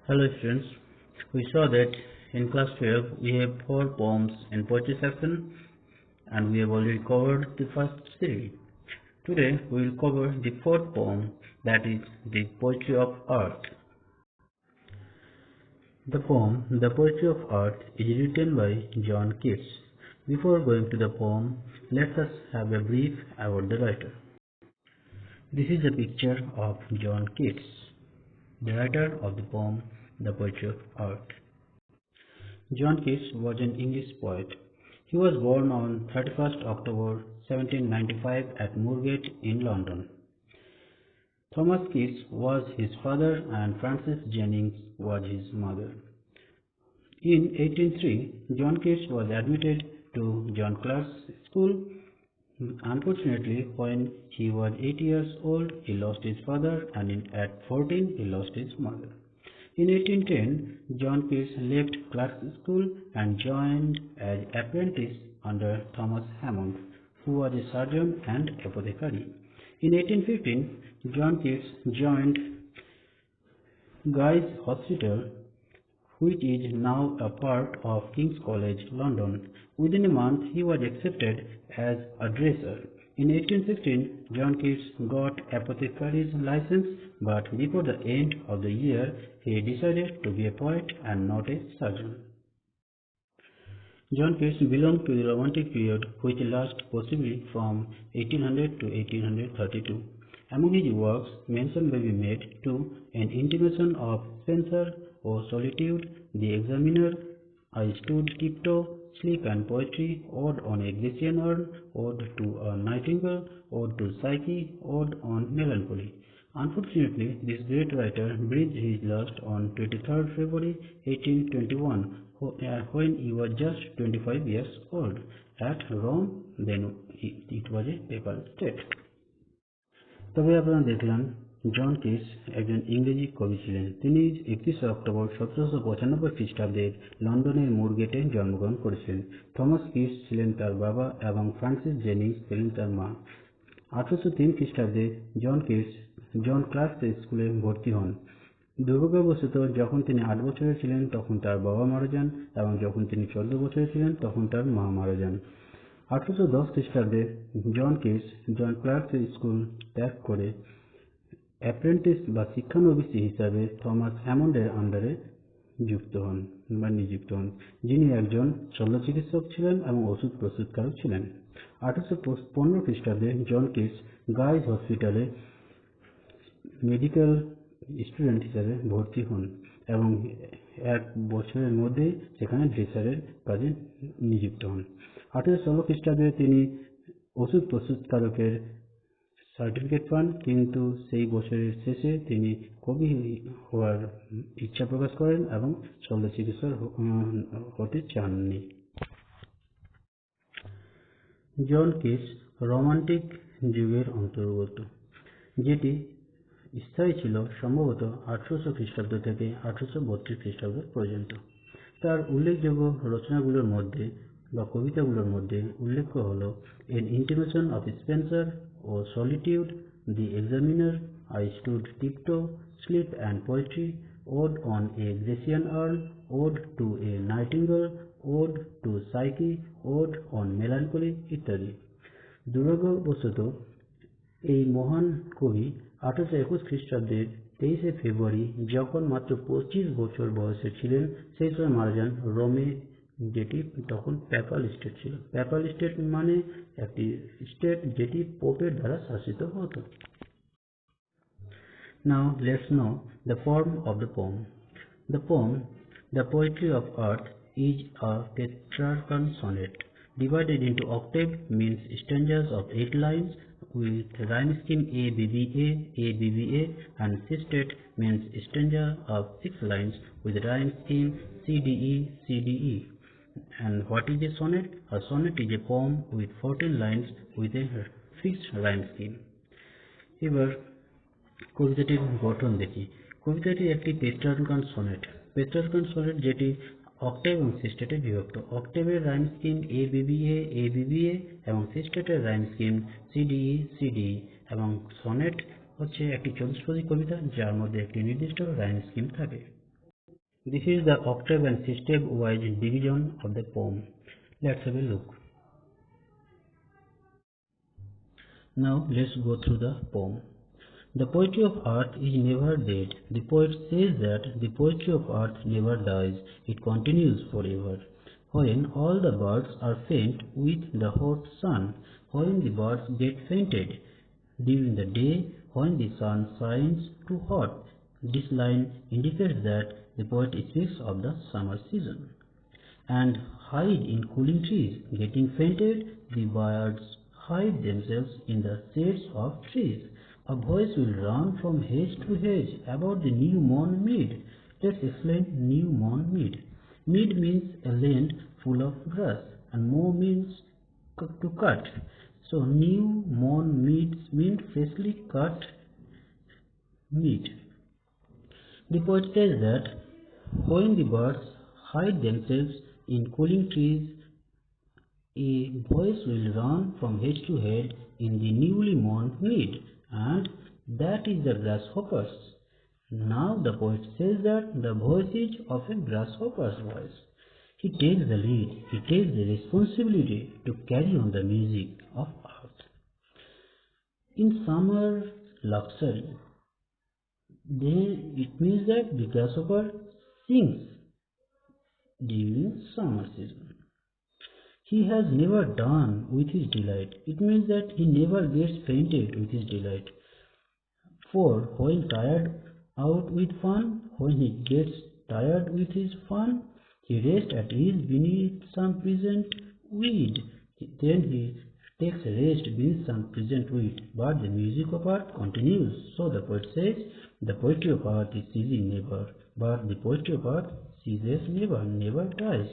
Hello students, we saw that in class 12 we have 4 poems in poetry section and we have already covered the first 3. Today we will cover the 4th poem, that is the Poetry of Earth. The poem The Poetry of Earth is written by John Keats. Before going to the poem, let us have a brief about the writer. This is a picture of John Keats, the writer of the poem The Poetry of Earth. John Keats was an English poet. He was born on 31st October 1795 at Moorgate in London. Thomas Keats was his father and Frances Jennings was his mother. In 1803, John Keats was admitted to John Clarke's school. Unfortunately, when he was 8 years old, he lost his father, and at 14 he lost his mother. In 1810, John Keats left Clarke's school and joined as apprentice under Thomas Hammond, who was a surgeon and apothecary. In 1815, John Keats joined Guy's Hospital, which is now a part of King's College, London. Within a month, he was accepted as a dresser. In 1816, John Keats got apothecary's license, but before the end of the year, he decided to be a poet and not a surgeon. John Keats belonged to the Romantic period, which lasted possibly from 1800 to 1832. Among his works, mention may be made to An Intimation of Spenser, or Solitude, The Examiner, I Stood Tiptoe, Sleep and Poetry, Ode on a Grecian Urn, Ode to a Nightingale, Ode to Psyche, Ode on Melancholy. Unfortunately, this great writer breathed his last on 23rd February 1821, when he was just 25 years old, at Rome. Then it was a papal state. তবে আপনারা দেখলেন John Keats একজন ইংরেজি কবি ছিলেন। তিনি 31 October 1795 খ্রিস্টাব্দে লন্ডনের মুরগেটে জন্মগ্রহণ করেছিলেন। থমাস কিটস ছিলেন তার বাবা এবং ফ্রান্সিস জেনিংস ছিলেন তার মা। 1803 খ্রিস্টাব্দে জন কিটস জন ক্লার্কস স্কুলে ভর্তি হন। দুর্ভাগ্যবশত যখন তিনি 8 বছরের ছিলেন তখন তার বাবা মারা যান এবং যখন তিনি 14 বছরের ছিলেন তখন তার মা মারা যান। 1810 খ্রিস্টাব্দে John Keats John Clarke's school ত্যাগ করে অ্যাপ্রেন্টিস বা শিক্ষানবিশি হিসাবে থমাস হ্যামন্ডের আন্ডারে নিযুক্ত হন, যিনি একজন শল্য চিকিৎসক ছিলেন এবং ওষুধ প্রস্তুতকারক ছিলেন। 1815 খ্রিস্টাব্দে জন কিটস গাইজ হসপিটালে মেডিকেল স্টুডেন্ট হিসাবে ভর্তি হন এবং 1 বছরের মধ্যেই সেখানে ড্রেসারের কাজে নিযুক্ত হন। 1816 খ্রিস্টাব্দে তিনি ওষুধ প্রস্তুতকারকের সার্টিফিকেট পান, কিন্তু সেই বছরের শেষে তিনি কবি হওয়ার ইচ্ছা প্রকাশ করেন এবং শল্য চিকিৎসক হতে চাননি। জন কিটস রোমান্টিক যুগের অন্তর্গত, যেটি স্থায়ী ছিল সম্ভবত 1800 খ্রিস্টাব্দ থেকে 1832 খ্রিস্টাব্দ পর্যন্ত। তার উল্লেখযোগ্য রচনাগুলোর মধ্যে বা কবিতাগুলোর মধ্যে উল্লেখ্য হল an intimation of Spenser O solitude, the examiner, I stood tiptoe, sleep and poetry, ode on a Grecian urn, ode to a nightingale, ode to Psyche, ode on melancholy ইত্যাদি। দুর্ভাগ্যবশত এই মহান কবি 1821 খ্রিস্টাব্দের 23শে ফেব্রুয়ারি যখন মাত্র 25 বছর বয়সের ছিলেন সেই সময় মারা যান রোমে, যেটি তখন প্যাপাল স্টেট ছিল। প্যাপাল স্টেট মানে একটি স্টেট যেটি পোপের দ্বারা শাসিত হতো। Now let's know the form of the poem. The poem, The Poetry of Earth, is a tetrarchan sonnet divided into octave, means stanzas of 8 lines with rhyme scheme A B B A, and sestet means stanza of 6 lines with rhyme scheme C D E. And what is a sonnet? A sonnet is a poem with 14 lines with a fixed rhyme scheme. এবার কবিতাটির গঠন দেখি। কবিতাটি একটি টেট্রারকান sonnet. টেট্রারকান sonnet যেটি octave এবং সিস্টেটে বিভক্ত। অক্টেভের rhyme scheme এ BBA এবং সিস্টেটের রাইম স্কিম সিডিই এবং সনেট হচ্ছে একটি 24পদী কবিতা যার মধ্যে একটি নির্দিষ্ট রাইম স্কিম থাকে। This is the octave and sextave wise division of the poem. Let's have a look. Now let's go through the poem. The poetry of earth is never dead. The poet says that the poetry of earth never dies, it continues forever. When all the birds are faint with the hot sun, when the birds get fainted during the day, when the sun shines too hot, this line indicates that the poet speaks of the summer season. And hide in cooling trees, getting fainted, the birds hide themselves in the shades of trees. A voice will run from hedge to hedge about the new mown mead. Let's explain new mown mead. Mead means a land full of grass, and mow means to cut. So new mown meads mean freshly cut mead. The poet says that when the birds hide themselves in cooling trees, a voice will run from hedge to hedge in the newly mown mead, and that is the grasshopper's. Now the poet says that the voice is of a grasshopper's voice. He takes the lead, he takes the responsibility to carry on the music of earth. In summer luxury, then it means that the grasshopper sings during summer season. He has never done with his delight. It means that he never gets fainted with his delight. For when tired out with fun, when he gets tired with his fun, he rests at ease beneath some pleasant weed. Then he takes rest beneath some pleasant weed. But the music of art continues. So the poet says, the poetry of art is ceasing never, but the poetry of art ceases never, never dies.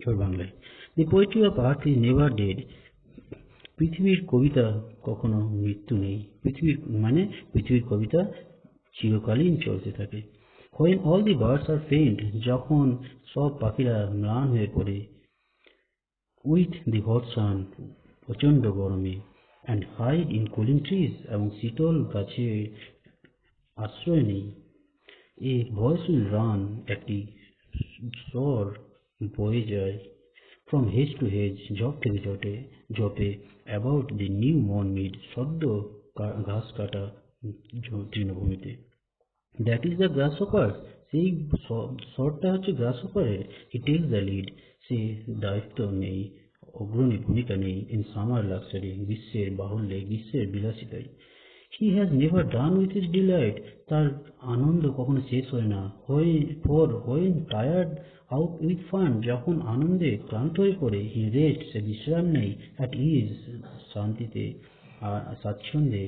Your Bangla. The poetry of art is never dead. পৃথিবীর কবিতা কখনো মৃত্যু নেই। পৃথিবীর কবিতা চিরকালীন চলতে থাকে। When all the birds are faint, যখন সব পাখিরা ম্লান হয়ে পড়ে, with the hot sun, প্রচণ্ড গরমে, and hide in cooling trees, এবং শীতল গাছে আশ্রয় নেই, a voice will run, একটি স্বর বয়ে যায়, from hedge to hedge, ঝোপ থেকে ঝোপে, about the new mown mead, সদ্য ঘাস কাটা তৃণভূমিতে. That is the grasshopper. সেই স্বরটা হচ্ছে গ্রাসহপারের. He takes the lead. সে দায়িত্ব নেই, অগ্রণী ভূমিকা নেই in summer luxury, গ্রীষ্মের বাহুল্যে, গ্রীষ্মের বিলাসিতায়. He has never done with his delight. তার আনন্দ কখনো শেষ হয় না. When tired out with fun, যখন আনন্দে ক্লান্ত হয়ে পড়ে, he rests, সে বিশ্রাম নেই, at ease, শান্তিতে, স্বাচ্ছন্দ্যে,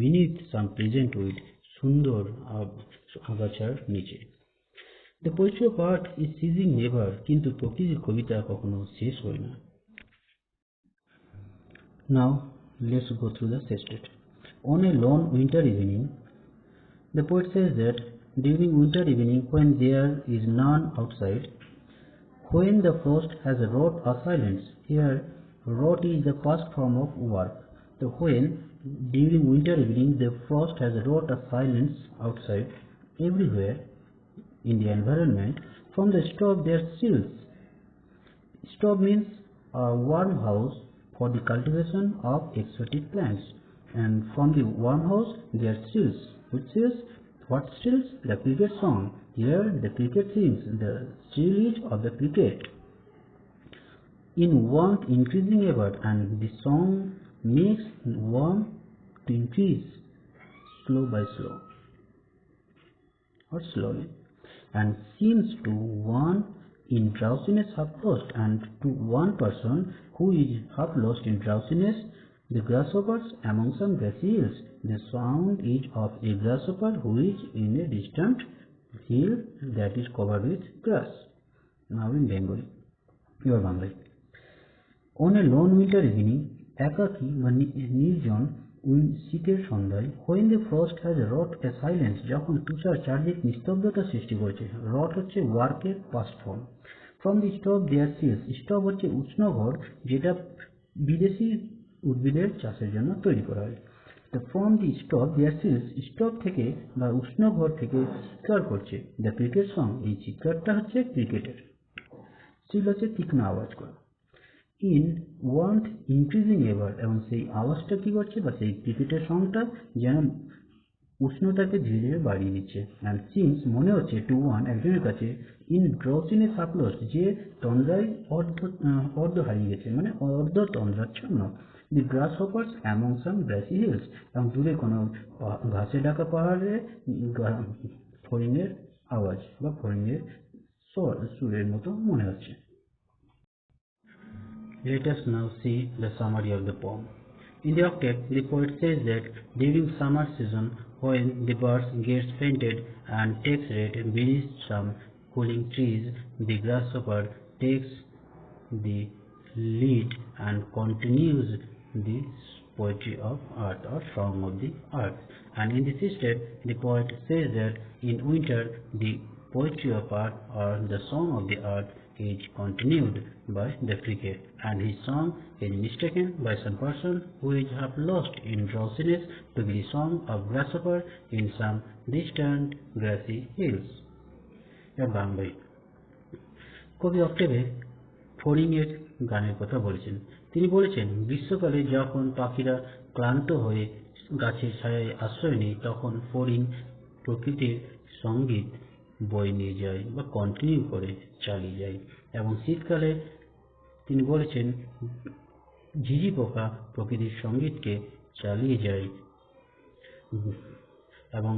beneath some pleasant weed, সুন্দর আগাছার নিচে. The poetry of art is ceasing never, কিন্তু প্রকৃতির কবিতা কখনো শেষ হয় না. Now let's go through the sextet. On a lone winter evening, the poet says that during winter evening, when there is none outside, when the frost has wrought a silence, here wrought is the past form of work. So when during winter evening the frost has wrought a silence outside, everywhere in the environment, from the stove there chills. Stove means a warm house for the cultivation of exotic plants, and from the warm house there chills. Which chills? What chills? The cricket song. Here the cricket sings, the trillage of the cricket. In warmth increasing ever, and the song makes warmth to increase slow by slow or slowly, and seems to one in drowsiness half lost, and to one person who is half lost in drowsiness, the grasshoppers among some grassy hills. The sound is of a grasshopper who is in a distant hill that is covered with grass. Now in Bengali, your Bengali. On a lone winter evening, একাকী বা নির্জন শীতের সন্ধ্যায়, when the frost has wrought a silence, যখন তুষার চারদিক নিস্তব্ধতা সৃষ্টি করেছে. wrought হচ্ছে ওয়ার্কের past form. From the stove there chills. stove হচ্ছে উষ্ণ ঘর, যেটা বিদেশি উদ্ভিদের চাষের জন্য তৈরি করা হয়. The from the stop their seals stop থেকে বা উষ্ণ ঘর থেকে চিৎকার করছে। দ্য ক্রিকেট সং, এই চিৎকারটা হচ্ছে ক্রিকেটের। সিল হচ্ছে তীক্ষ্ণ আওয়াজ করা। ইন ওয়ার্মথ ইনক্রিজিং এভার, এবং সেই আওয়াজটা কি করছে বা সেই ক্রিকেটের সংটা যেন উষ্ণতাকে ধীরে ধীরে বাড়িয়ে দিচ্ছে। অ্যান্ড সিমস, মনে হচ্ছে, টু ওয়ান, একজনের কাছে, ইন ড্রপসিনেস আপলোস, যে তন্দ্রায় অর্ধ হারিয়ে গেছে, মানে অর্ধ তন্দ্রাচ্ছন্ন। দি গ্রাস হপার্স অ্যামং সাম গ্রাসি হিলস, এবং দূরে কোনো ঘাসে ঢাকা পাহাড়ে ফড়িংয়ের আওয়াজ বা ফড়িংয়ের সুরের মতো মনে হচ্ছে। Let us now see the summary of the poem. In the octave, the poet says that during summer season, when the birds get fainted and takes rest beneath some cooling trees, the grasshopper takes the lead and continues the poetry of earth or song of the earth. And in the sixth, the poet says that in winter, the poetry of earth or the song of the earth is continued by the cricket, and his song is mistaken by some person who is half lost in drowsiness to be the song of grasshopper in some distant grassy hills. বাংলায় কবি অক্টেভে ফড়িংয়ের গানের কথা বলেছেন। তিনি বলেছেন, গ্রীষ্মকালে যখন পাখিরা ক্লান্ত হয়ে গাছের ছায়ায় আশ্রয় নেয়, তখন ফড়িং প্রকৃতির সঙ্গীত বয়ে নিয়ে যায় বা কন্টিনিউ করে চালিয়ে যায়। এবং শীতকালে তিনি বলেছেন, ঝিঝি পোকা প্রকৃতির সঙ্গীতকে চালিয়ে যায়। এবং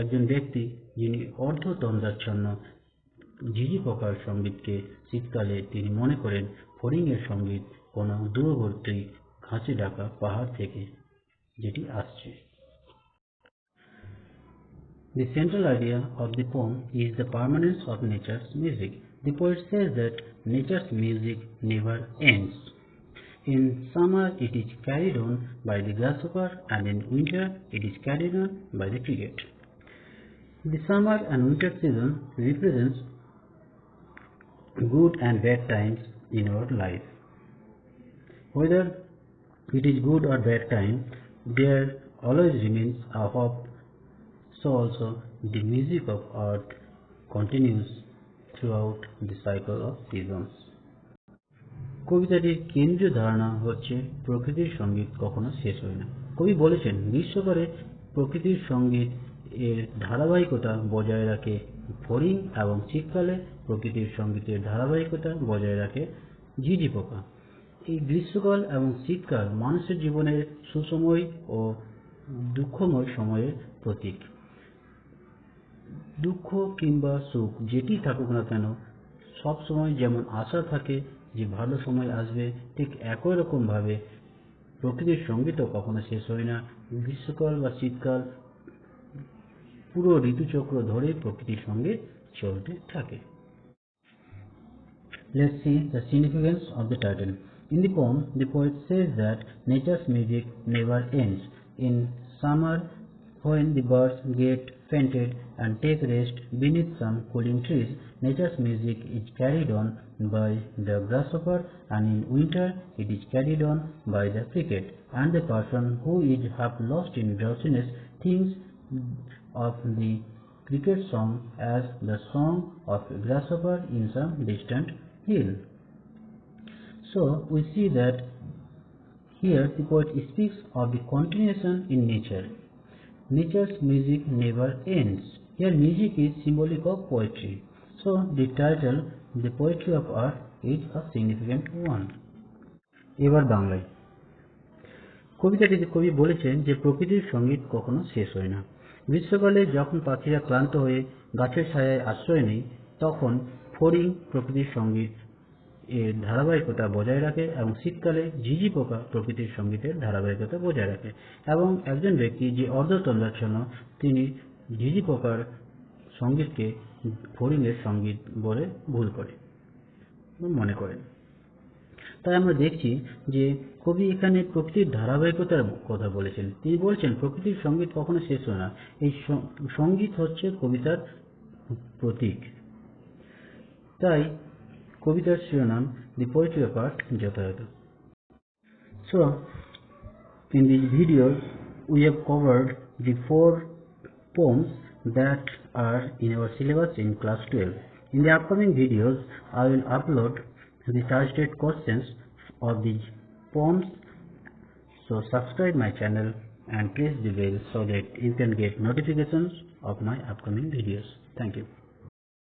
একজন ব্যক্তি যিনি অর্ধতন্দ্রাচ্ছন্ন ঝিঝি পোকার সঙ্গীতকে শীতকালে তিনি মনে করেন ফড়িংয়ের সঙ্গীত কোনো দূরবর্তী ঘাসে ঢাকা পাহাড় থেকে যেটি আসছে। The central idea of the poem is the permanence of nature's music. The poet says that nature's music never ends. In summer it is carried on by the grasshopper, and in winter it is carried on by the cricket. The summer and winter season represents good and bad times in our life. Whether it is good or bad time, there always remains a hope. So also the music of earth continues throughout the cycle of seasons. কবিতাটির কেন্দ্রীয় ধারণা হচ্ছে প্রকৃতির সঙ্গীত কখনো শেষ হয় না। কবি বলেছেন, গ্রীষ্মকালে প্রকৃতির সঙ্গীত এর ধারাবাহিকতা বজায় রাখে ফড়িং, এবং শীতকালে প্রকৃতির সঙ্গীতের ধারাবাহিকতা বজায় রাখে ঝিঝি পোকা। এই গ্রীষ্মকাল এবং শীতকাল মানুষের জীবনের সুসময় ও দুঃখময় সময়ের প্রতীক। দুঃখ কিংবা সুখ যেটি থাকুক না কেন, সব সময় যেমন আশা থাকে যে ভালো সময় আসবে, ঠিক একই রকমভাবে প্রকৃতির সঙ্গীতও কখনো শেষ হয় না। গ্রীষ্মকাল বা শীতকাল পুরো ঋতুচক্র ধরে প্রকৃতির সঙ্গে চলতে থাকে। Let's see the significance of the title. In the poem, the poet says that nature's music never ends. In summer, when the birds get fainted and take rest beneath some cooling trees, nature's music is carried on by the grasshopper, and in winter it is carried on by the cricket, and the person who is half lost in drowsiness thinks of the cricket song as the song of a grasshopper in some distant hill. So we see that here the poet speaks of the continuation in nature. Nature's music never ends. Here music is symbolic of poetry. So the title, The Poetry of Earth, is a significant one. এবার বাংলায় কবিতাটিতে কবি বলেছেন যে প্রকৃতির সঙ্গীত কখনো শেষ হয় না। গ্রীষ্মকালে যখন পাখিরা ক্লান্ত হয়ে গাছের ছায়ায় আশ্রয় নেয়, তখন ফড়িং প্রকৃতির সঙ্গীত এর ধারাবাহিকতা বজায় রাখে, এবং শীতকালে ঝিঝি পোকা প্রকৃতির সঙ্গীতের ধারাবাহিকতা বজায় রাখে। এবং একজন ব্যক্তি যে অর্ধতন্দ্রাচ্ছন্ন, তিনি ঝিঝি পোকার সঙ্গীতকে ফড়িংয়ের সঙ্গীত বলে ভুল করে মনে করেন। তাই আমরা দেখছি যে কবি এখানে প্রকৃতির ধারাবাহিকতার কথা বলেছেন। তিনি বলছেন প্রকৃতির সঙ্গীত কখনো শেষ হয় না। এই সঙ্গীত হচ্ছে কবিতার প্রতীক। তাই কবিতার শিরোনাম দি পোয়েট্রি অফ আর্থ যথাযথ। So In these videos, we have covered the 4 poems that are in our syllabus in class 12. In the upcoming videos, I will upload the targeted questions of these poems. So subscribe my channel and press the bell so that you can get notifications of my upcoming videos. Thank you.